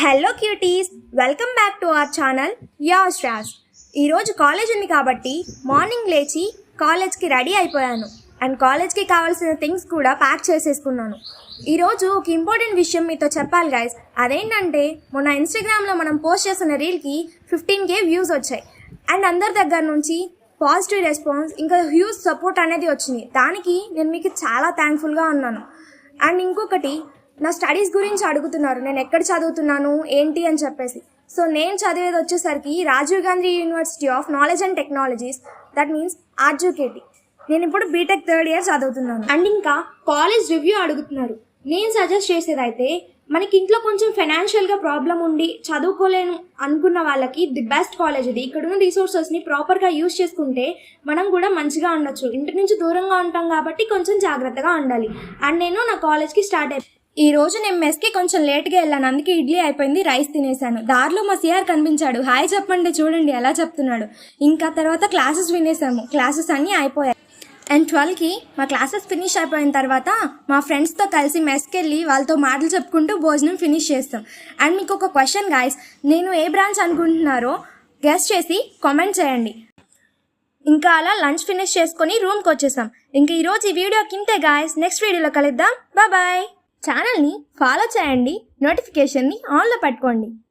Hello cuties, welcome back to our channel yours Raj. ఈరోజు college ఉంది కాబట్టి మార్నింగ్ లేచి కాలేజ్కి రెడీ అయిపోయాను అండ్ కాలేజ్కి కావాల్సిన థింగ్స్ కూడా ప్యాక్ చేసేసుకున్నాను. ఈరోజు ఒక ఇంపార్టెంట్ విషయం మీతో చెప్పాలి గైస్. అదేంటంటే మొన్న ఇన్స్టాగ్రామ్లో మనం పోస్ట్ చేసిన రీల్కి 15K వ్యూస్ వచ్చాయి అండ్ అందరి దగ్గర నుంచి పాజిటివ్ రెస్పాన్స్ ఇంకా హ్యూజ్ సపోర్ట్ అనేది వచ్చింది. దానికి నేను మీకు చాలా థ్యాంక్ఫుల్గా ఉన్నాను. అండ్ ఇంకొకటి, నా స్టడీస్ గురించి అడుగుతున్నారు, నేను ఎక్కడ చదువుతున్నాను ఏంటి అని చెప్పేసి. సో నేను చదివేది వచ్చేసరికి Rajiv Gandhi university of knowledge and technologies, that means RGUKT. నేను ఇప్పుడు బీటెక్ 3rd ఇయర్ చదువుతున్నాను. అండ్ ఇంకా కాలేజ్ రివ్యూ అడుగుతున్నారు. నేను సజెస్ట్ చేసేదైతే, మనకి ఇంట్లో కొంచెం ఫైనాన్షియల్గా ప్రాబ్లం ఉండి చదువుకోలేను అనుకున్న వాళ్ళకి ది బెస్ట్ కాలేజ్ ఇది. ఇక్కడున్న రిసోర్సెస్ని ప్రాపర్గా యూజ్ చేసుకుంటే మనం కూడా మంచిగా ఉండొచ్చు. ఇంటి నుంచి దూరంగా ఉంటాం కాబట్టి కొంచెం జాగ్రత్తగా ఉండాలి. అండ్ నేను నా కాలేజ్కి స్టార్ట్ అయిపోయి ఈ రోజు నేను మెస్కి కొంచెం లేట్గా వెళ్ళాను, అందుకే ఇడ్లీ అయిపోయింది, రైస్ తినేసాను. దారిలో మా సిఆర్ కనిపించాడు. హాయ్ చెప్పండి, చూడండి ఎలా చెప్తున్నాడు. ఇంకా తర్వాత క్లాసెస్ వినేసాము, క్లాసెస్ అన్నీ అయిపోయాయి. అండ్ 12కి మా క్లాసెస్ ఫినిష్ అయిపోయిన తర్వాత మా ఫ్రెండ్స్తో కలిసి మెస్కి వెళ్ళి వాళ్ళతో మాటలు చెప్పుకుంటూ భోజనం ఫినిష్ చేస్తాం. అండ్ మీకు ఒక క్వశ్చన్ గైస్, నేను ఏ బ్రాంచ్ అనుకుంటున్నారో గెస్ చేసి కామెంట్ చేయండి. ఇంకా అలా లంచ్ ఫినిష్ చేసుకొని రూమ్కి వచ్చేసాం. ఇంకా ఈరోజు ఈ వీడియోకి ఇంతే గాయస్. నెక్స్ట్ వీడియోలో కలుద్దాం. బాయ్. ఛానల్ని ఫాలో చేయండి, నోటిఫికేషన్ని ఆన్లో పెట్టుకోండి.